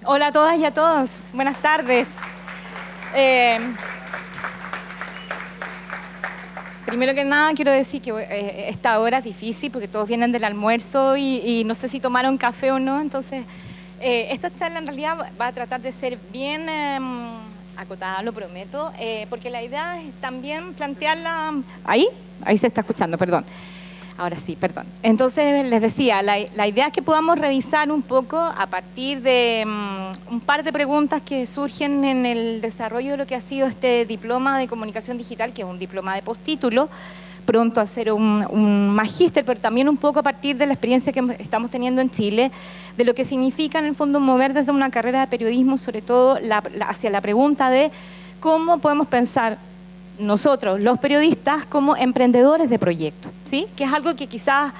Hola a todas y a todos, buenas tardes. Eh, Primero que nada quiero decir que esta hora es difícil porque todos vienen del almuerzo y no sé si tomaron café o no, entonces esta charla en realidad va a tratar de ser bien acotada, lo prometo, porque la idea es también plantearla... Ahí se está escuchando, perdón. Ahora sí, perdón. Entonces, les decía, la idea es que podamos revisar un poco a partir de un par de preguntas que surgen en el desarrollo de lo que ha sido este diploma de comunicación digital, que es un diploma de postítulo, pronto a ser un magíster, pero también un poco a partir de la experiencia que estamos teniendo en Chile, de lo que significa en el fondo mover desde una carrera de periodismo, sobre todo hacia la pregunta de cómo podemos pensar nosotros, los periodistas, como emprendedores de proyectos, ¿sí? Que es algo que quizás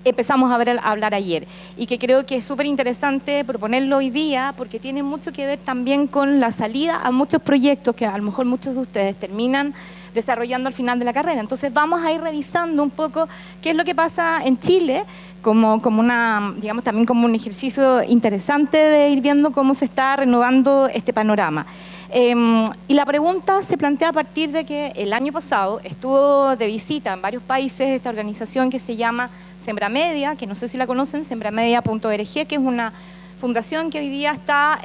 empezamos a hablar ayer y que creo que es súper interesante proponerlo hoy día porque tiene mucho que ver también con la salida a muchos proyectos que a lo mejor muchos de ustedes terminan desarrollando al final de la carrera. Entonces vamos a ir revisando un poco qué es lo que pasa en Chile como digamos, también como un ejercicio interesante de ir viendo cómo se está renovando este panorama. Y la pregunta se plantea a partir de que el año pasado estuvo de visita en varios países esta organización que se llama Sembramedia, que no sé si la conocen, sembramedia.org, que es una fundación que hoy día está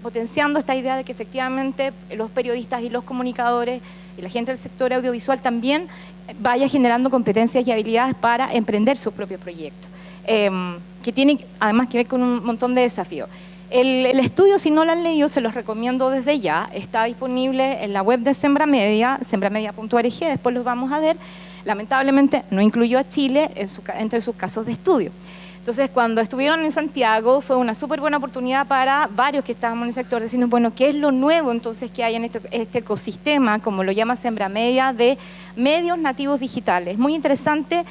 potenciando esta idea de que efectivamente los periodistas y los comunicadores y la gente del sector audiovisual también vaya generando competencias y habilidades para emprender sus propios proyectos, que tienen además que ver con un montón de desafíos. El estudio, si no lo han leído, se los recomiendo desde ya. Está disponible en la web de Sembramedia, sembramedia.org, después los vamos a ver. Lamentablemente no incluyó a Chile entre sus casos de estudio. Entonces, cuando estuvieron en Santiago, fue una súper buena oportunidad para varios que estábamos en el sector, decirnos, bueno, ¿qué es lo nuevo entonces que hay en este ecosistema, como lo llama Sembramedia, de medios nativos digitales? Muy interesante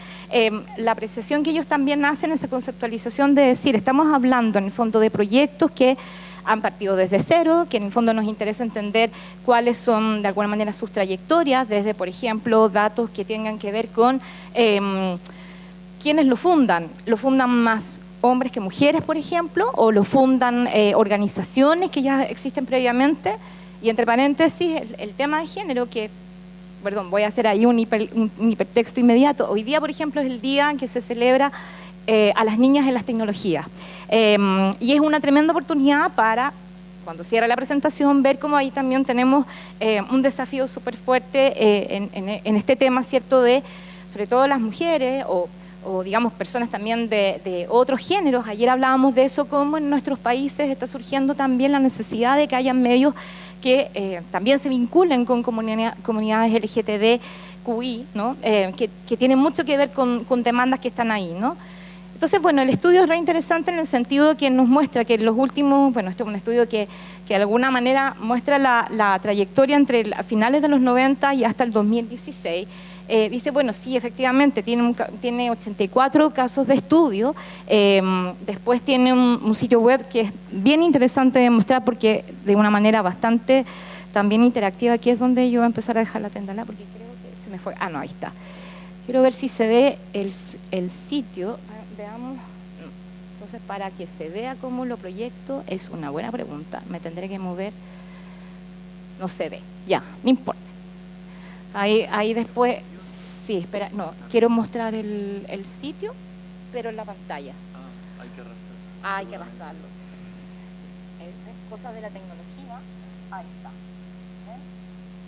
la apreciación que ellos también hacen, esa conceptualización de decir, estamos hablando en el fondo de proyectos que han partido desde cero, que en el fondo nos interesa entender cuáles son de alguna manera sus trayectorias, desde, por ejemplo, datos que tengan que ver con... ¿quiénes lo fundan? ¿Lo fundan más hombres que mujeres, por ejemplo? ¿O lo fundan organizaciones que ya existen previamente? Y entre paréntesis, el tema de género, que, perdón, voy a hacer ahí un hipertexto inmediato. Hoy día, por ejemplo, es el día en que se celebra a las niñas en las tecnologías. Y es una tremenda oportunidad para, cuando cierra la presentación, ver cómo ahí también tenemos un desafío súper fuerte en este tema, ¿cierto?, de, sobre todo las mujeres o digamos personas también de otros géneros. Ayer hablábamos de eso, cómo en nuestros países está surgiendo también la necesidad de que haya medios que también se vinculen con comunidades LGTBQI, ¿no? Que tienen mucho que ver con demandas que están ahí, ¿no? Entonces, bueno, el estudio es re interesante en el sentido de que nos muestra que en los últimos, bueno, este es un estudio que de alguna manera muestra la trayectoria entre finales de los 90 y hasta el 2016, dice, bueno, sí, efectivamente, tiene 84 casos de estudio, después tiene un sitio web que es bien interesante de mostrar porque de una manera bastante también interactiva, aquí es donde yo voy a empezar a dejar la tendala porque creo que se me fue, no, ahí está. Quiero ver si se ve el sitio, veamos, entonces para que se vea cómo lo proyecto es una buena pregunta, me tendré que mover, no se ve, ya, no importa. Ahí después... Sí, espera, no, quiero mostrar el sitio, pero en la pantalla. Hay que arrastrar. Hay que arrastrarlo. Cosas de la tecnología, ahí está.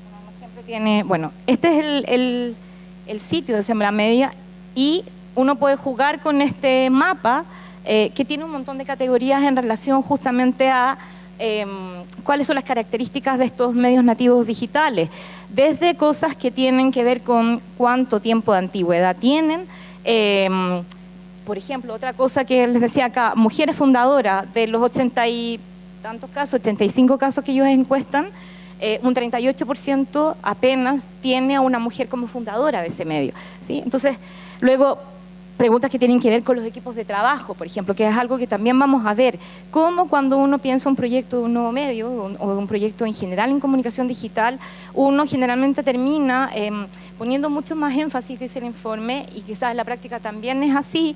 Uno no siempre tiene... Bueno, este es el sitio de Sembramedia y uno puede jugar con este mapa que tiene un montón de categorías en relación justamente a cuáles son las características de estos medios nativos digitales, desde cosas que tienen que ver con cuánto tiempo de antigüedad tienen, por ejemplo, otra cosa que les decía acá, mujeres fundadoras, de los 80 y tantos casos, 85 casos que ellos encuestan, un 38% apenas tiene a una mujer como fundadora de ese medio, ¿sí? Entonces, luego preguntas que tienen que ver con los equipos de trabajo, por ejemplo, que es algo que también vamos a ver, cómo cuando uno piensa un proyecto de un nuevo medio o de un proyecto en general en comunicación digital, uno generalmente termina poniendo mucho más énfasis, dice el informe, y quizás en la práctica también es así,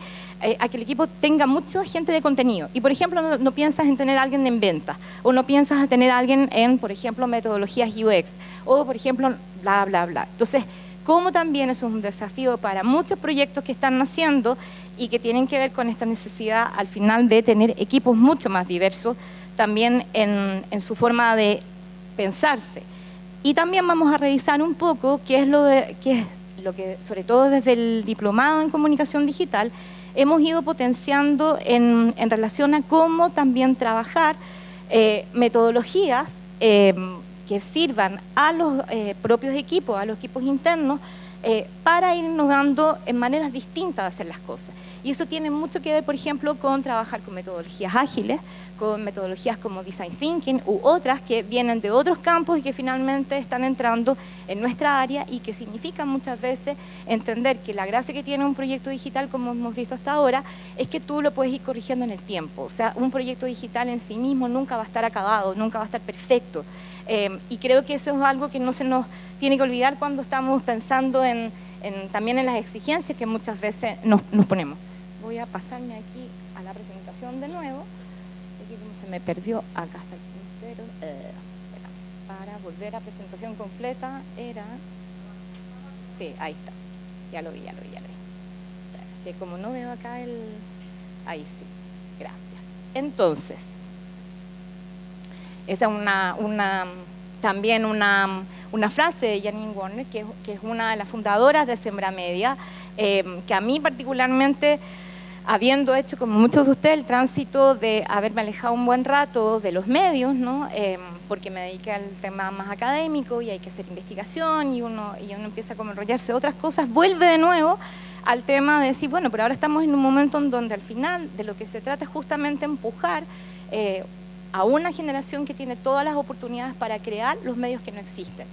a que el equipo tenga mucha gente de contenido. Y, por ejemplo, no piensas en tener a alguien en ventas, o no piensas en tener a alguien en, por ejemplo, metodologías UX, o, por ejemplo, bla, bla, bla. Entonces, como también es un desafío para muchos proyectos que están naciendo y que tienen que ver con esta necesidad al final de tener equipos mucho más diversos también en su forma de pensarse. Y también vamos a revisar un poco qué es lo que, sobre todo desde el diplomado en comunicación digital, hemos ido potenciando en relación a cómo también trabajar metodologías que sirvan a los propios equipos, a los equipos internos, para ir innovando en maneras distintas de hacer las cosas. Y eso tiene mucho que ver, por ejemplo, con trabajar con metodologías ágiles, con metodologías como Design Thinking u otras que vienen de otros campos y que finalmente están entrando en nuestra área y que significan muchas veces entender que la gracia que tiene un proyecto digital, como hemos visto hasta ahora, es que tú lo puedes ir corrigiendo en el tiempo. O sea, un proyecto digital en sí mismo nunca va a estar acabado, nunca va a estar perfecto. Y creo que eso es algo que no se nos tiene que olvidar cuando estamos pensando también en las exigencias que muchas veces nos ponemos. Voy a pasarme aquí a la presentación de nuevo. Aquí como se me perdió, acá está el puntero. Para volver a presentación completa era... Sí, ahí está. Ya lo vi. Que como no veo acá el... Ahí sí, gracias. Entonces, esa es también una frase de Janine Warner, que es una de las fundadoras de Sembra Media, que a mí particularmente, habiendo hecho, como muchos de ustedes, el tránsito de haberme alejado un buen rato de los medios, ¿no? Porque me dediqué al tema más académico y hay que hacer investigación y uno empieza a enrollarse otras cosas, vuelve de nuevo al tema de decir, bueno, pero ahora estamos en un momento en donde al final de lo que se trata es justamente empujar a una generación que tiene todas las oportunidades para crear los medios que no existen.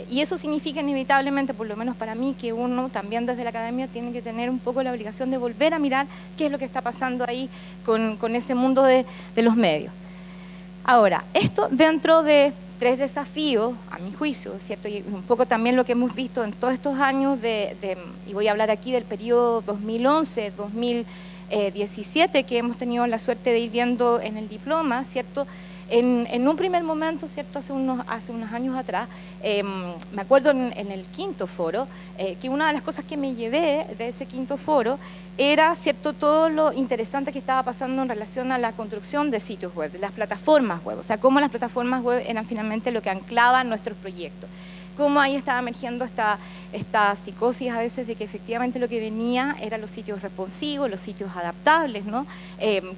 Y eso significa inevitablemente, por lo menos para mí, que uno también desde la academia tiene que tener un poco la obligación de volver a mirar qué es lo que está pasando ahí con ese mundo de los medios. Ahora, esto dentro de 3 desafíos, a mi juicio, ¿cierto? Y un poco también lo que hemos visto en todos estos años y voy a hablar aquí del periodo 2011-2017, que hemos tenido la suerte de ir viendo en el diploma, ¿cierto? En un primer momento, ¿cierto? Hace unos años atrás, me acuerdo en el quinto foro, que una de las cosas que me llevé de ese quinto foro era, ¿cierto?, todo lo interesante que estaba pasando en relación a la construcción de sitios web, de las plataformas web, o sea, cómo las plataformas web eran finalmente lo que anclaban nuestros proyectos. Cómo ahí estaba emergiendo esta psicosis a veces de que efectivamente lo que venía eran los sitios responsivos, los sitios adaptables, ¿no?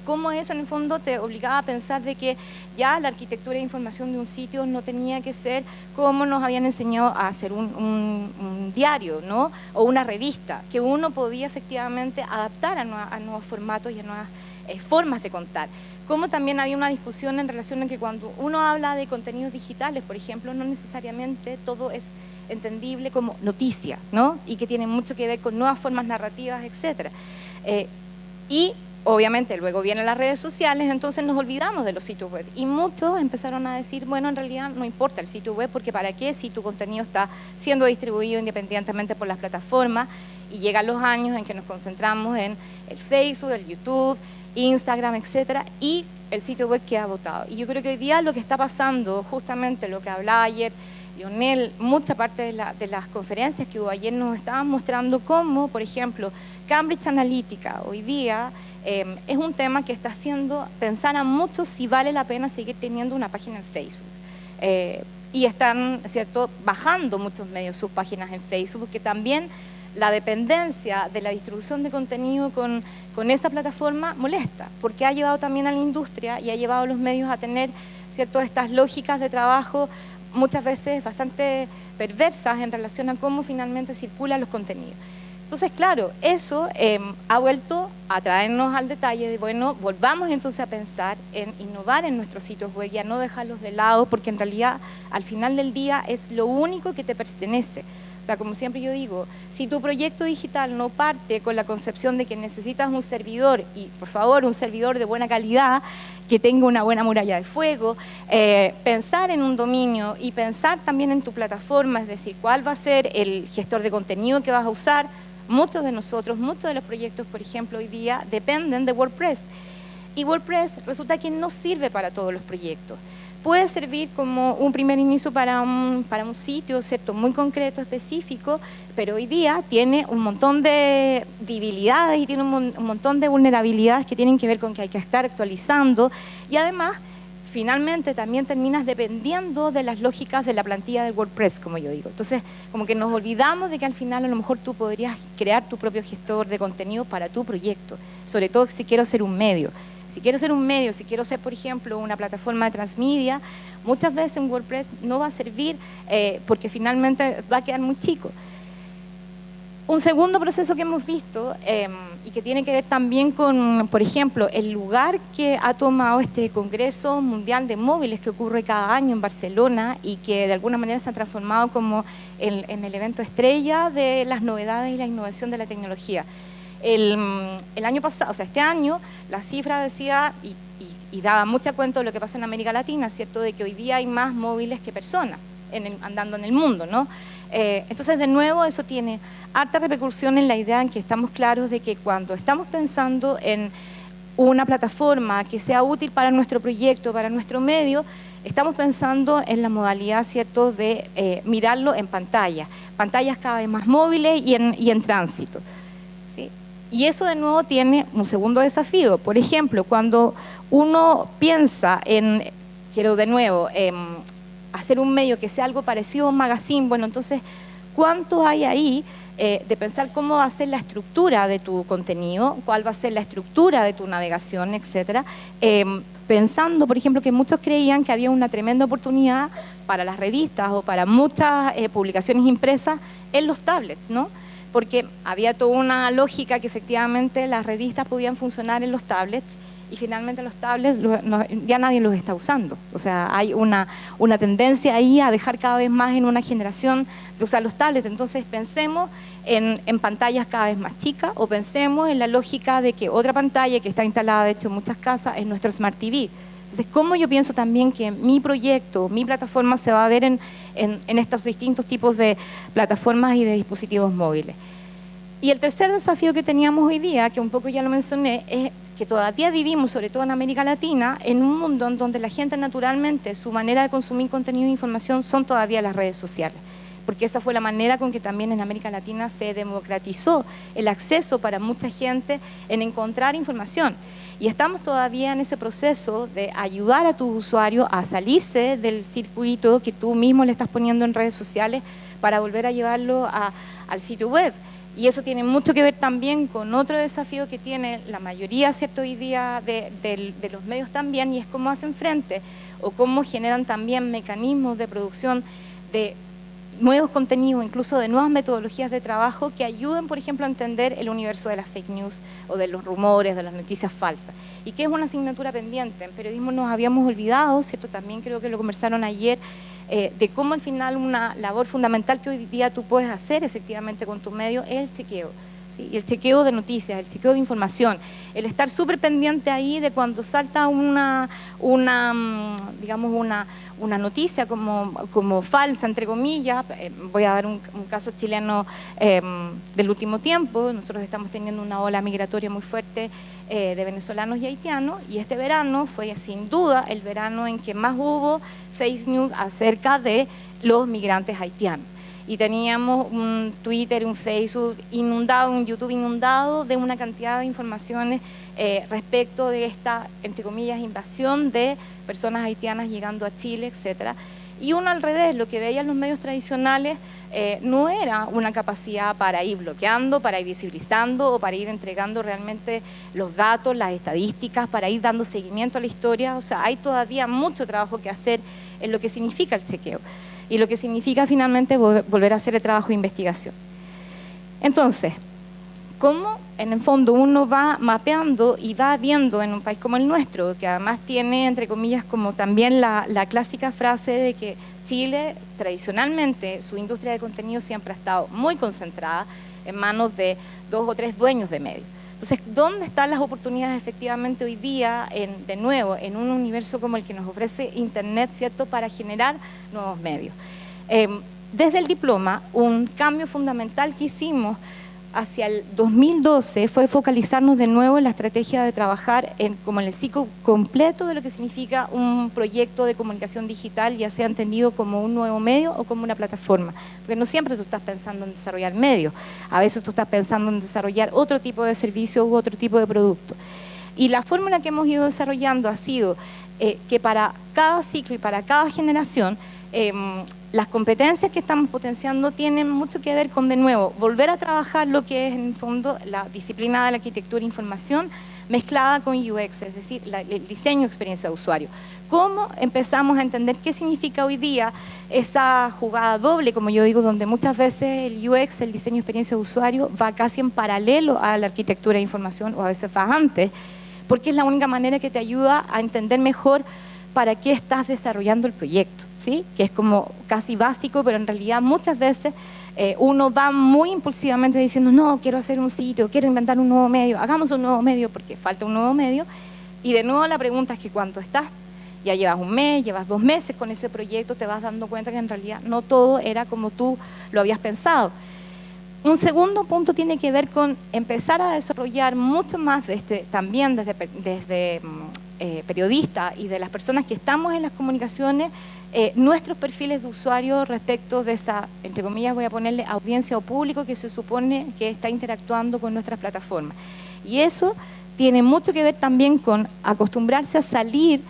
Cómo eso en el fondo te obligaba a pensar de que ya la arquitectura de información de un sitio no tenía que ser como nos habían enseñado a hacer un diario, ¿no? O una revista, que uno podía efectivamente adaptar a nuevos formatos y a nuevas formas de contar. Como también había una discusión en relación a que cuando uno habla de contenidos digitales, por ejemplo, no necesariamente todo es entendible como noticia, ¿no? Y que tiene mucho que ver con nuevas formas narrativas, etc. Y obviamente luego vienen las redes sociales, entonces nos olvidamos de los sitios web. Y muchos empezaron a decir, bueno, en realidad no importa el sitio web, porque ¿para qué si tu contenido está siendo distribuido independientemente por las plataformas? Y llegan los años en que nos concentramos en el Facebook, el YouTube, Instagram, etcétera, y el sitio web queda botado. Y yo creo que hoy día lo que está pasando, justamente lo que hablaba ayer Lionel, mucha parte de las conferencias que hubo ayer nos estaban mostrando cómo, por ejemplo, Cambridge Analytica hoy día es un tema que está haciendo pensar a muchos si vale la pena seguir teniendo una página en Facebook. Y están, ¿cierto?, bajando muchos medios sus páginas en Facebook, que también la dependencia de la distribución de contenido con esa plataforma molesta, porque ha llevado también a la industria y ha llevado a los medios a tener, ¿cierto?, estas lógicas de trabajo muchas veces bastante perversas en relación a cómo finalmente circulan los contenidos. Entonces, claro, eso ha vuelto a traernos al detalle de, bueno, volvamos entonces a pensar en innovar en nuestros sitios web y a no dejarlos de lado, porque en realidad, al final del día, es lo único que te pertenece. O sea, como siempre yo digo, si tu proyecto digital no parte con la concepción de que necesitas un servidor, y por favor un servidor de buena calidad, que tenga una buena muralla de fuego, pensar en un dominio y pensar también en tu plataforma, es decir, cuál va a ser el gestor de contenido que vas a usar. Muchos de nosotros, muchos de los proyectos, por ejemplo, hoy día dependen de WordPress. Y WordPress resulta que no sirve para todos los proyectos. Puede servir como un primer inicio para un sitio, ¿cierto?, muy concreto, específico, pero hoy día tiene un montón de debilidades y tiene un montón de vulnerabilidades que tienen que ver con que hay que estar actualizando, y además, finalmente, también terminas dependiendo de las lógicas de la plantilla de WordPress, como yo digo. Entonces, como que nos olvidamos de que al final a lo mejor tú podrías crear tu propio gestor de contenido para tu proyecto, sobre todo si quiero ser un medio. Si quiero ser un medio, si quiero ser, por ejemplo, una plataforma de transmedia, muchas veces en WordPress no va a servir porque finalmente va a quedar muy chico. Un segundo proceso que hemos visto y que tiene que ver también con, por ejemplo, el lugar que ha tomado este Congreso Mundial de Móviles que ocurre cada año en Barcelona y que de alguna manera se ha transformado como en el evento estrella de las novedades y la innovación de la tecnología. El año pasado, o sea, este año, la cifra decía, y daba mucha cuenta de lo que pasa en América Latina, ¿cierto?, de que hoy día hay más móviles que personas andando en el mundo, ¿no? Entonces, de nuevo, eso tiene harta repercusión en la idea en que estamos claros de que cuando estamos pensando en una plataforma que sea útil para nuestro proyecto, para nuestro medio, estamos pensando en la modalidad, ¿cierto?, de mirarlo en pantallas cada vez más móviles y en tránsito. ¿Sí? Y eso de nuevo tiene un segundo desafío. Por ejemplo, cuando uno piensa en, quiero de nuevo, hacer un medio que sea algo parecido a un magazine, bueno, entonces, ¿cuánto hay ahí de pensar cómo va a ser la estructura de tu contenido, cuál va a ser la estructura de tu navegación, etcétera? Pensando, por ejemplo, que muchos creían que había una tremenda oportunidad para las revistas o para muchas publicaciones impresas en los tablets, ¿no? Porque había toda una lógica que efectivamente las revistas podían funcionar en los tablets y finalmente los tablets ya nadie los está usando. O sea, hay una tendencia ahí a dejar cada vez más en una generación de usar los tablets. Entonces pensemos en pantallas cada vez más chicas o pensemos en la lógica de que otra pantalla que está instalada de hecho en muchas casas es nuestro Smart TV. Entonces, ¿cómo yo pienso también que mi proyecto, mi plataforma se va a ver en estos distintos tipos de plataformas y de dispositivos móviles? Y el tercer desafío que teníamos hoy día, que un poco ya lo mencioné, es que todavía vivimos, sobre todo en América Latina, en un mundo en donde la gente naturalmente, su manera de consumir contenido e información son todavía las redes sociales. Porque esa fue la manera con que también en América Latina se democratizó el acceso para mucha gente en encontrar información. Y estamos todavía en ese proceso de ayudar a tus usuarios a salirse del circuito que tú mismo le estás poniendo en redes sociales para volver a llevarlo al sitio web. Y eso tiene mucho que ver también con otro desafío que tiene la mayoría, ¿cierto?, hoy día de los medios también, y es cómo hacen frente o cómo generan también mecanismos de producción de nuevos contenidos, incluso de nuevas metodologías de trabajo que ayuden, por ejemplo, a entender el universo de las fake news o de los rumores, de las noticias falsas. Y que es una asignatura pendiente. En periodismo nos habíamos olvidado, ¿cierto?, también creo que lo conversaron ayer, de cómo al final una labor fundamental que hoy día tú puedes hacer efectivamente con tu medio es el chequeo. ¿Sí? Y el chequeo de noticias, el chequeo de información, el estar súper pendiente ahí de cuando salta digamos una noticia como falsa, entre comillas. Voy a dar un caso chileno del último tiempo. Nosotros estamos teniendo una ola migratoria muy fuerte de venezolanos y haitianos, y este verano fue sin duda el verano en que más hubo fake news acerca de los migrantes haitianos. Y teníamos un Twitter, un Facebook inundado, un YouTube inundado de una cantidad de informaciones respecto de esta, entre comillas, invasión de personas haitianas llegando a Chile, etcétera. Y uno al revés, lo que veían los medios tradicionales no era una capacidad para ir bloqueando, para ir visibilizando o para ir entregando realmente los datos, las estadísticas, para ir dando seguimiento a la historia. O sea, hay todavía mucho trabajo que hacer en lo que significa el chequeo y lo que significa finalmente volver a hacer el trabajo de investigación. Entonces, cómo en el fondo uno va mapeando y va viendo en un país como el nuestro, que además tiene, entre comillas, como también la clásica frase de que Chile, tradicionalmente, su industria de contenido siempre ha estado muy concentrada en manos de 2 o 3 dueños de medios. Entonces, ¿dónde están las oportunidades efectivamente hoy día, de nuevo, en un universo como el que nos ofrece Internet, ¿cierto?, para generar nuevos medios? Desde el diploma, un cambio fundamental que hicimos hacia el 2012 fue focalizarnos de nuevo en la estrategia de trabajar como en el ciclo completo de lo que significa un proyecto de comunicación digital, ya sea entendido como un nuevo medio o como una plataforma. Porque no siempre tú estás pensando en desarrollar medios, a veces tú estás pensando en desarrollar otro tipo de servicio u otro tipo de producto. Y la fórmula que hemos ido desarrollando ha sido que para cada ciclo y para cada generación, las competencias que estamos potenciando tienen mucho que ver con, de nuevo, volver a trabajar lo que es en el fondo la disciplina de la arquitectura e información mezclada con UX, es decir, el diseño de experiencia de usuario. ¿Cómo empezamos a entender qué significa hoy día esa jugada doble, como yo digo, donde muchas veces el UX, el diseño de experiencia de usuario, va casi en paralelo a la arquitectura de información o a veces va antes, porque es la única manera que te ayuda a entender mejor para qué estás desarrollando el proyecto, ¿sí? Que es como casi básico, pero en realidad muchas veces uno va muy impulsivamente diciendo, no, quiero hacer un sitio, quiero inventar un nuevo medio, hagamos un nuevo medio porque falta un nuevo medio. Y de nuevo la pregunta es que cuando estás, ya llevas un mes, llevas 2 meses con ese proyecto, te vas dando cuenta que en realidad no todo era como tú lo habías pensado. Un segundo punto tiene que ver con empezar a desarrollar mucho más también desde periodistas y de las personas que estamos en las comunicaciones, nuestros perfiles de usuario respecto de esa, entre comillas voy a ponerle, audiencia o público que se supone que está interactuando con nuestras plataformas. Y eso tiene mucho que ver también con acostumbrarse a salir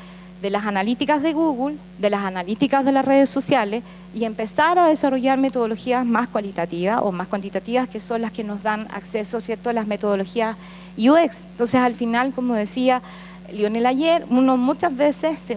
de las analíticas de Google, de las analíticas de las redes sociales y empezar a desarrollar metodologías más cualitativas o más cuantitativas, que son las que nos dan acceso, ¿cierto?, a las metodologías UX. Entonces, al final, como decía Lionel ayer, uno muchas veces se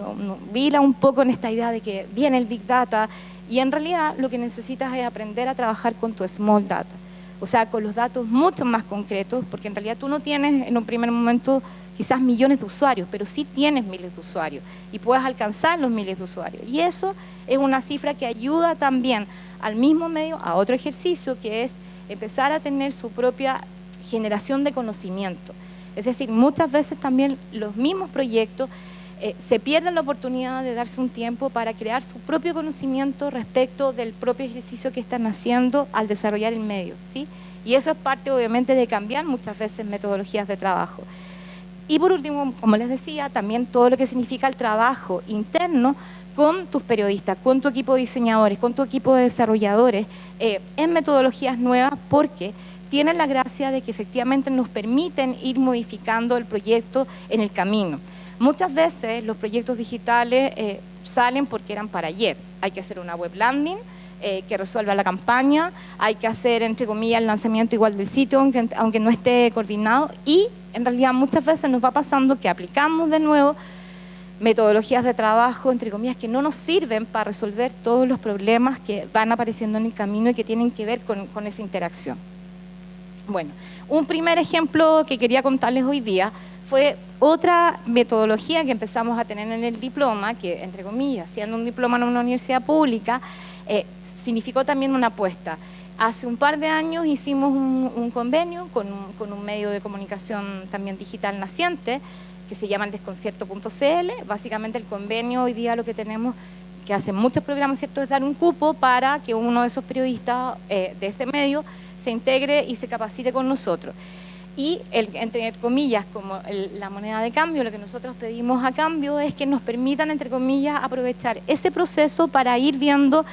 vila un poco en esta idea de que viene el Big Data y en realidad lo que necesitas es aprender a trabajar con tu Small Data, o sea, con los datos mucho más concretos, porque en realidad tú no tienes en un primer momento quizás millones de usuarios, pero sí tienes miles de usuarios y puedes alcanzar los miles de usuarios. Y eso es una cifra que ayuda también al mismo medio a otro ejercicio, que es empezar a tener su propia generación de conocimiento. Es decir, muchas veces también los mismos proyectos se pierden la oportunidad de darse un tiempo para crear su propio conocimiento respecto del propio ejercicio que están haciendo al desarrollar el medio, ¿sí? Y eso es parte, obviamente, de cambiar muchas veces metodologías de trabajo. Y por último, como les decía, también todo lo que significa el trabajo interno con tus periodistas, con tu equipo de diseñadores, con tu equipo de desarrolladores, en metodologías nuevas, porque tienen la gracia de que efectivamente nos permiten ir modificando el proyecto en el camino. Muchas veces los proyectos digitales salen porque eran para ayer. Hay que hacer una web landing que resuelva la campaña, hay que hacer, entre comillas, el lanzamiento igual del sitio, aunque no esté coordinado, y en realidad muchas veces nos va pasando que aplicamos de nuevo metodologías de trabajo, entre comillas, que no nos sirven para resolver todos los problemas que van apareciendo en el camino y que tienen que ver con esa interacción. Bueno, un primer ejemplo que quería contarles hoy día fue otra metodología que empezamos a tener en el diploma, que, entre comillas, siendo un diploma en una universidad pública, significó también una apuesta. Hace un par de años hicimos un convenio con un medio de comunicación también digital naciente, que se llama el Desconcierto.cl. Básicamente el convenio hoy día lo que tenemos, que hacen muchos programas, ¿cierto?, es dar un cupo para que uno de esos periodistas de ese medio se integre y se capacite con nosotros. Y, entre comillas, como la moneda de cambio, lo que nosotros pedimos a cambio es que nos permitan, entre comillas, aprovechar ese proceso para ir viendo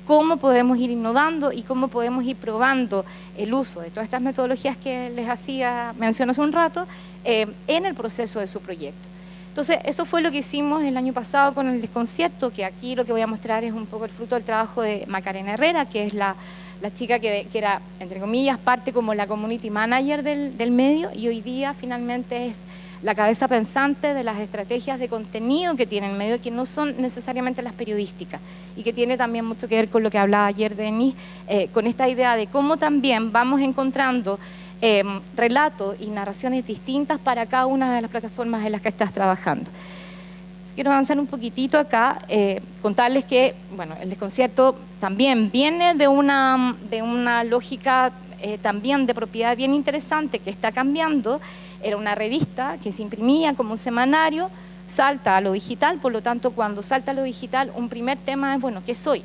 cómo podemos ir innovando y cómo podemos ir probando el uso de todas estas metodologías que les hacía mención hace un rato en el proceso de su proyecto. Entonces, eso fue lo que hicimos el año pasado con el Desconcierto, que aquí lo que voy a mostrar es un poco el fruto del trabajo de Macarena Herrera, que es la chica que era, entre comillas, parte como la community manager del medio, y hoy día finalmente es la cabeza pensante de las estrategias de contenido que tiene el medio, que no son necesariamente las periodísticas, y que tiene también mucho que ver con lo que hablaba ayer Denis, con esta idea de cómo también vamos encontrando relatos y narraciones distintas para cada una de las plataformas en las que estás trabajando. Quiero avanzar un poquitito acá, contarles que, bueno, el desconcierto también viene de una lógica también de propiedad bien interesante que está cambiando. Era una revista que se imprimía como un semanario, salta a lo digital, por lo tanto, cuando salta a lo digital, un primer tema es, bueno, ¿qué soy?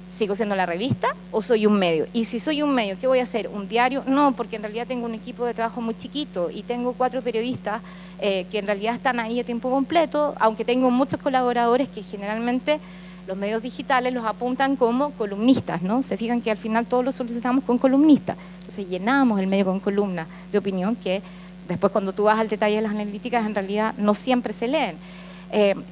¿Sigo siendo la revista o soy un medio? Y si soy un medio, ¿qué voy a hacer? ¿Un diario? No, porque en realidad tengo un equipo de trabajo muy chiquito y tengo 4 periodistas que en realidad están ahí a tiempo completo, aunque tengo muchos colaboradores que generalmente los medios digitales los apuntan como columnistas, ¿no? Se fijan que al final todos los solicitamos con columnistas. Entonces llenamos el medio con columnas de opinión que después cuando tú vas al detalle de las analíticas en realidad no siempre se leen.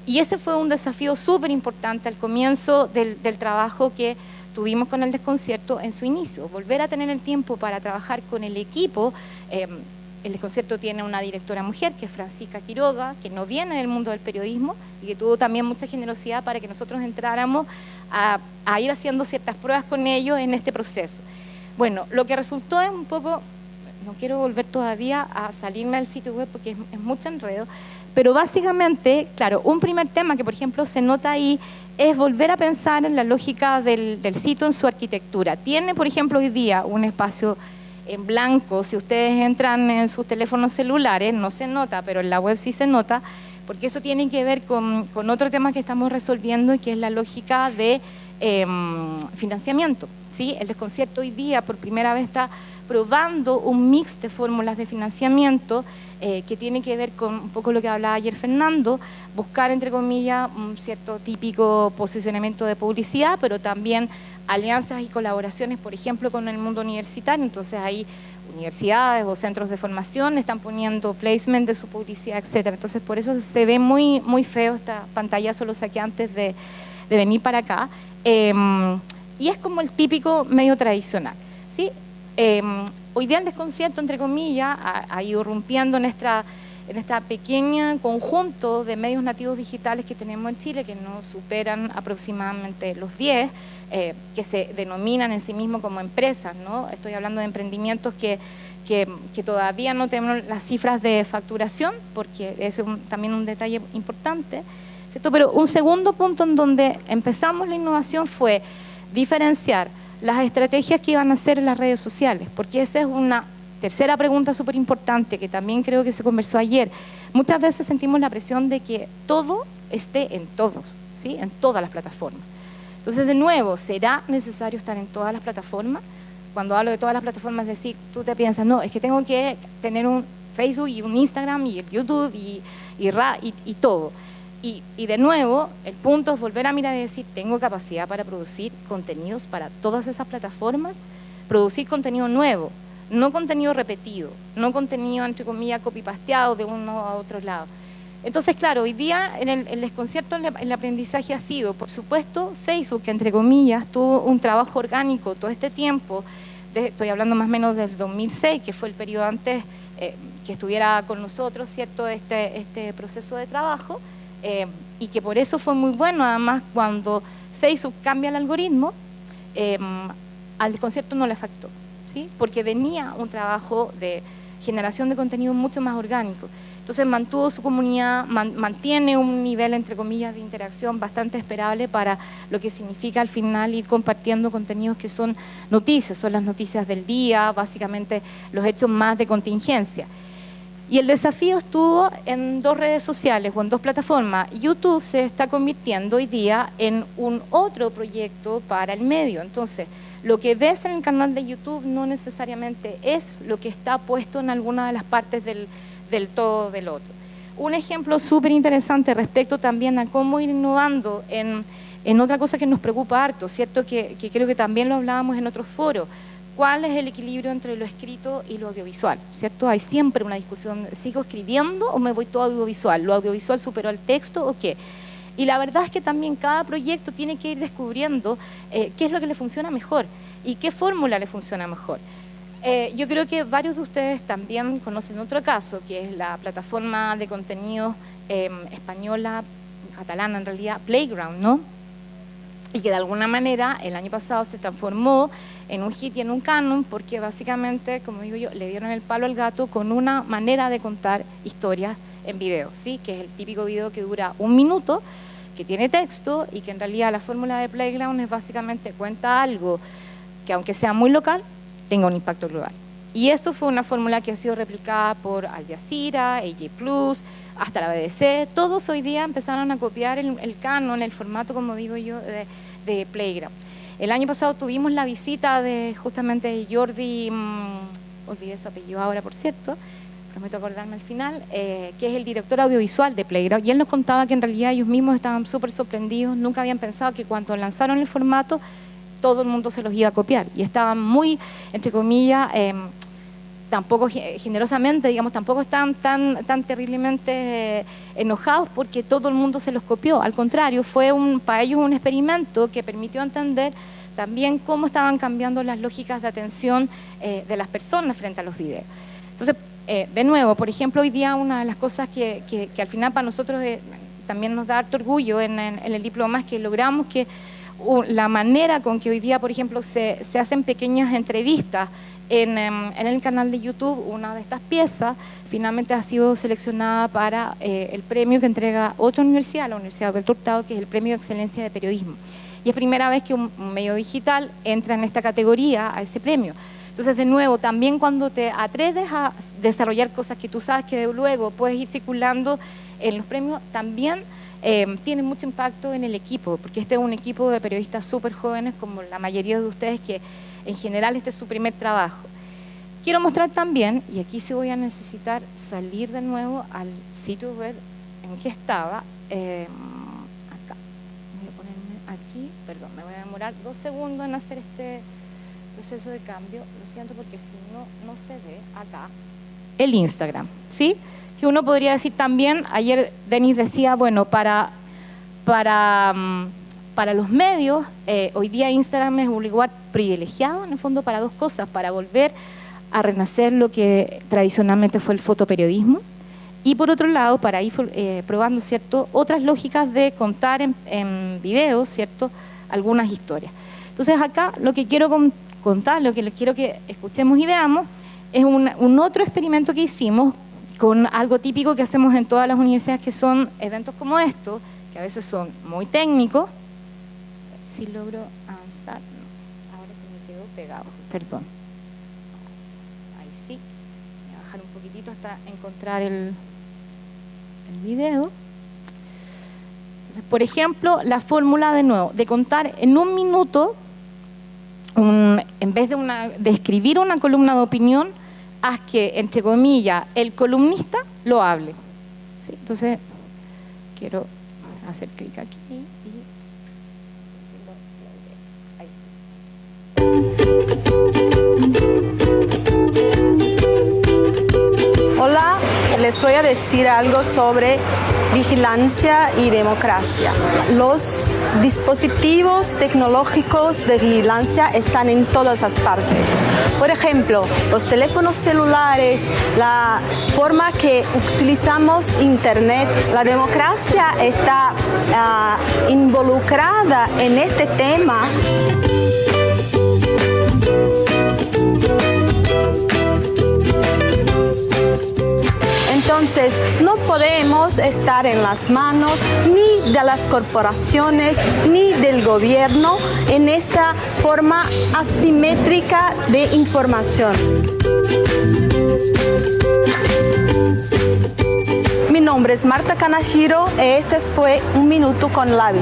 Y ese fue un desafío súper importante al comienzo del trabajo que tuvimos con el desconcierto en su inicio. Volver a tener el tiempo para trabajar con el equipo. El desconcierto tiene una directora mujer, que es Francisca Quiroga, que no viene del mundo del periodismo y que tuvo también mucha generosidad para que nosotros entráramos a ir haciendo ciertas pruebas con ellos en este proceso. Bueno, lo que resultó es un poco, no quiero volver todavía a salirme del sitio web porque es mucho enredo, pero básicamente, claro, un primer tema que por ejemplo se nota ahí es volver a pensar en la lógica del sitio en su arquitectura. Tiene, por ejemplo, hoy día un espacio en blanco. Si ustedes entran en sus teléfonos celulares, no se nota, pero en la web sí se nota, porque eso tiene que ver con otro tema que estamos resolviendo y que es la lógica de financiamiento, ¿sí? El desconcierto hoy día por primera vez está probando un mix de fórmulas de financiamiento que tiene que ver con un poco lo que hablaba ayer Fernando, buscar, entre comillas, un cierto típico posicionamiento de publicidad, pero también alianzas y colaboraciones, por ejemplo, con el mundo universitario. Entonces ahí universidades o centros de formación están poniendo placement de su publicidad, etcétera. Entonces por eso se ve muy, muy feo esta pantalla, solo saqué antes de venir para acá. Y es como el típico medio tradicional, ¿sí? Hoy día el desconcierto, entre comillas, ha ido rompiendo en esta pequeña conjunto de medios nativos digitales que tenemos en Chile, que no superan aproximadamente los 10, que se denominan en sí mismos como empresas, ¿no? Estoy hablando de emprendimientos que todavía no tenemos las cifras de facturación, porque es también un detalle importante, ¿cierto? Pero un segundo punto en donde empezamos la innovación fue diferenciar las estrategias que iban a hacer en las redes sociales, porque esa es una tercera pregunta súper importante que también creo que se conversó ayer. Muchas veces sentimos la presión de que todo esté en todos, ¿sí? En todas las plataformas. Entonces, de nuevo, ¿será necesario estar en todas las plataformas? Cuando hablo de todas las plataformas, es decir, tú te piensas, no, es que tengo que tener un Facebook y un Instagram y YouTube y todo. Y de nuevo, el punto es volver a mirar y decir, tengo capacidad para producir contenidos para todas esas plataformas, producir contenido nuevo, no contenido repetido, no contenido, entre comillas, copy-pasteado de uno a otro lado. Entonces, claro, hoy día el desconcierto en el aprendizaje ha sido, por supuesto, Facebook, que entre comillas tuvo un trabajo orgánico todo este tiempo, estoy hablando más o menos del 2006, que fue el periodo antes que estuviera con nosotros, ¿cierto?, este proceso de trabajo, y que por eso fue muy bueno. Además, cuando Facebook cambia el algoritmo, al desconcierto no le afectó, ¿sí? Porque venía un trabajo de generación de contenido mucho más orgánico. Entonces mantuvo su comunidad, mantiene un nivel, entre comillas, de interacción bastante esperable para lo que significa al final ir compartiendo contenidos que son noticias, son las noticias del día, básicamente los hechos más de contingencia. Y el desafío estuvo en 2 redes sociales o en 2 plataformas. YouTube se está convirtiendo hoy día en un otro proyecto para el medio. Entonces, lo que ves en el canal de YouTube no necesariamente es lo que está puesto en alguna de las partes del todo del otro. Un ejemplo súper interesante respecto también a cómo ir innovando en otra cosa que nos preocupa harto, ¿cierto? Que creo que también lo hablábamos en otros foros. ¿Cuál es el equilibrio entre lo escrito y lo audiovisual? ¿Cierto? Hay siempre una discusión, ¿sigo escribiendo o me voy todo audiovisual? ¿Lo audiovisual superó al texto o qué? Y la verdad es que también cada proyecto tiene que ir descubriendo qué es lo que le funciona mejor y qué fórmula le funciona mejor. Yo creo que varios de ustedes también conocen otro caso, que es la plataforma de contenido española, catalana en realidad, Playground, ¿no? y que de alguna manera el año pasado se transformó en un hit y en un canon, porque básicamente, como digo yo, le dieron el palo al gato con una manera de contar historias en video, ¿sí? Que es el típico video que dura 1 minuto, que tiene texto y que en realidad la fórmula de Playground es básicamente cuenta algo que aunque sea muy local, tenga un impacto global. Y eso fue una fórmula que ha sido replicada por Al Jazeera, AJ Plus, hasta la BBC. Todos hoy día empezaron a copiar el canon, el formato, como digo yo, de Playground. El año pasado tuvimos la visita de justamente Jordi, olvidé su apellido ahora, por cierto, prometo acordarme al final, que es el director audiovisual de Playground, y él nos contaba que en realidad ellos mismos estaban súper sorprendidos, nunca habían pensado que cuando lanzaron el formato, todo el mundo se los iba a copiar, y estaban muy, entre comillas, tampoco generosamente, digamos, tampoco están tan terriblemente enojados porque todo el mundo se los copió. Al contrario, fue para ellos un experimento que permitió entender también cómo estaban cambiando las lógicas de atención de las personas frente a los videos. Entonces, de nuevo, por ejemplo, hoy día una de las cosas que al final para nosotros también nos da harto orgullo en el diploma es que logramos que la manera con que hoy día, por ejemplo, se hacen pequeñas entrevistas en el canal de YouTube, una de estas piezas finalmente ha sido seleccionada para el premio que entrega otra universidad, la Universidad Alberto Hurtado, que es el Premio de Excelencia de Periodismo. Y es primera vez que un medio digital entra en esta categoría, a ese premio. Entonces, de nuevo, también cuando te atreves a desarrollar cosas que tú sabes que luego puedes ir circulando en los premios, también tiene mucho impacto en el equipo, porque este es un equipo de periodistas súper jóvenes, como la mayoría de ustedes, que en general este es su primer trabajo. Quiero mostrar también, y aquí sí voy a necesitar salir de nuevo al sitio web en que estaba, acá, voy a ponerme aquí, perdón, me voy a demorar 2 segundos en hacer este proceso de cambio, lo siento porque si no se ve acá, el Instagram, ¿sí? Que uno podría decir también, ayer Denis decía, bueno, para los medios, hoy día Instagram es un lugar privilegiado, en el fondo, para 2 cosas, para volver a renacer lo que tradicionalmente fue el fotoperiodismo, y por otro lado, para ir probando, ¿cierto?, otras lógicas de contar en videos, ¿cierto?, algunas historias. Entonces acá lo que quiero contar, lo que les quiero que escuchemos y veamos, es un otro experimento que hicimos con algo típico que hacemos en todas las universidades, que son eventos como estos, que a veces son muy técnicos. Si logro avanzar, no, ahora se me quedó pegado, perdón. Ahí sí, voy a bajar un poquitito hasta encontrar el video. Entonces, por ejemplo, la fórmula de nuevo, de contar en 1 minuto, en vez de escribir una columna de opinión, haz que, entre comillas, el columnista lo hable. ¿Sí? Entonces, quiero hacer clic aquí y Hola, les voy a decir algo sobre vigilancia y democracia. Los dispositivos tecnológicos de vigilancia están en todas las partes. Por ejemplo, los teléfonos celulares, la forma que utilizamos Internet. La democracia está involucrada en este tema. Entonces, no podemos estar en las manos ni de las corporaciones ni del gobierno en esta forma asimétrica de información. Mi nombre es Marta Kanashiro y este fue 1 minuto con Lavi.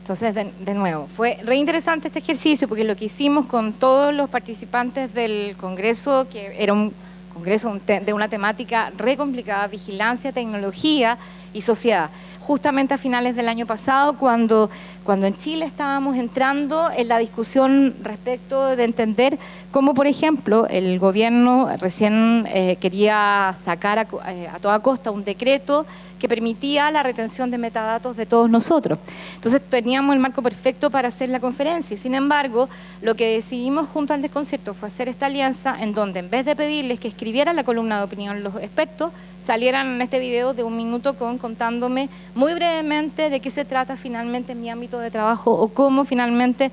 Entonces, de nuevo, fue re interesante este ejercicio porque lo que hicimos con todos los participantes del Congreso, que era un Congreso de una temática re complicada, vigilancia, tecnología y sociedad. Justamente a finales del año pasado, cuando en Chile estábamos entrando en la discusión respecto de entender cómo, por ejemplo, el gobierno recién quería sacar a toda costa un decreto que permitía la retención de metadatos de todos nosotros. Entonces teníamos el marco perfecto para hacer la conferencia. Sin embargo, lo que decidimos junto al desconcierto fue hacer esta alianza en donde en vez de pedirles que escribiera la columna de opinión los expertos, salieran en este video de 1 minuto contándome muy brevemente de qué se trata finalmente en mi ámbito de trabajo o cómo finalmente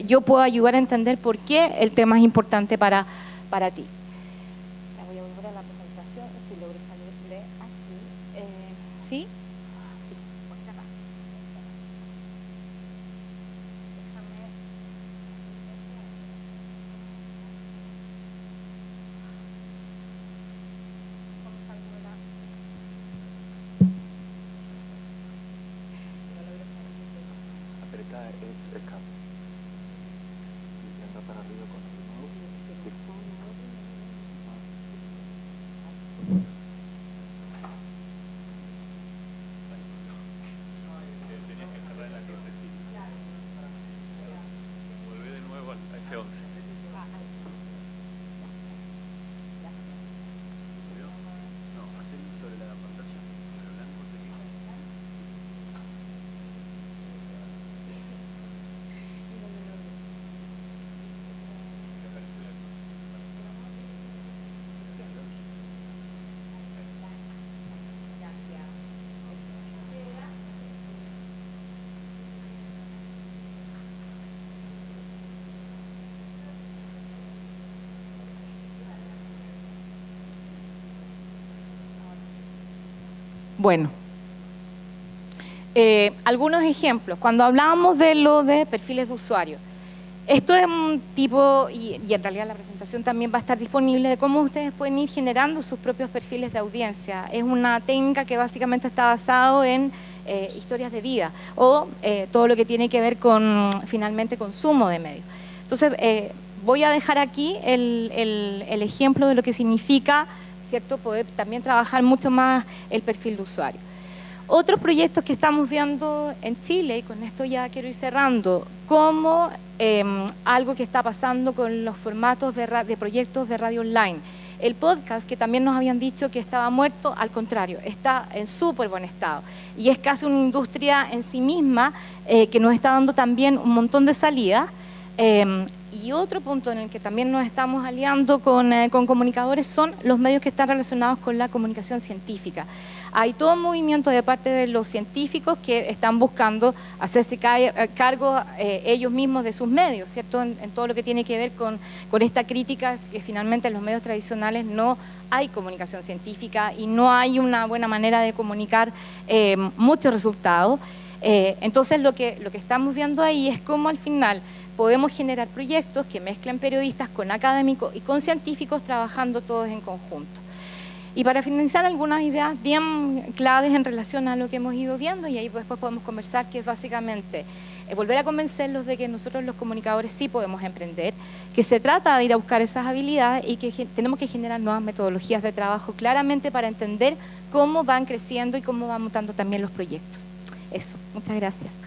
yo puedo ayudar a entender por qué el tema es importante para ti. Voy a volver a la presentación, si logro salir de aquí. ¿Sí? Sí, voy a cerrar. Apreta escape y anda para arriba con el mouse. Tenías que cerrar en la crucecita. Volvé de nuevo al F11. No, hacelo sobre la pantalla, sobre blanco seguido. Bueno, algunos ejemplos. Cuando hablábamos de lo de perfiles de usuario, esto es un tipo, y en realidad la presentación también va a estar disponible, de cómo ustedes pueden ir generando sus propios perfiles de audiencia. Es una técnica que básicamente está basado en historias de vida o todo lo que tiene que ver con, finalmente, consumo de medios. Entonces, voy a dejar aquí el ejemplo de lo que significa, ¿cierto?, poder también trabajar mucho más el perfil de usuario. Otros proyectos que estamos viendo en Chile, y con esto ya quiero ir cerrando, como algo que está pasando con los formatos de proyectos de radio online. El podcast, que también nos habían dicho que estaba muerto, al contrario, está en súper buen estado. Y es casi una industria en sí misma que nos está dando también un montón de salidas. Y otro punto en el que también nos estamos aliando con comunicadores son los medios que están relacionados con la comunicación científica. Hay todo un movimiento de parte de los científicos que están buscando hacerse cargo ellos mismos de sus medios, ¿cierto? En todo lo que tiene que ver con esta crítica que finalmente en los medios tradicionales no hay comunicación científica y no hay una buena manera de comunicar muchos resultados. Entonces lo que estamos viendo ahí es cómo al final podemos generar proyectos que mezclan periodistas con académicos y con científicos trabajando todos en conjunto. Y para finalizar, algunas ideas bien claves en relación a lo que hemos ido viendo, y ahí después podemos conversar, que es básicamente volver a convencerlos de que nosotros los comunicadores sí podemos emprender, que se trata de ir a buscar esas habilidades y que tenemos que generar nuevas metodologías de trabajo claramente para entender cómo van creciendo y cómo van mutando también los proyectos. Eso, muchas gracias.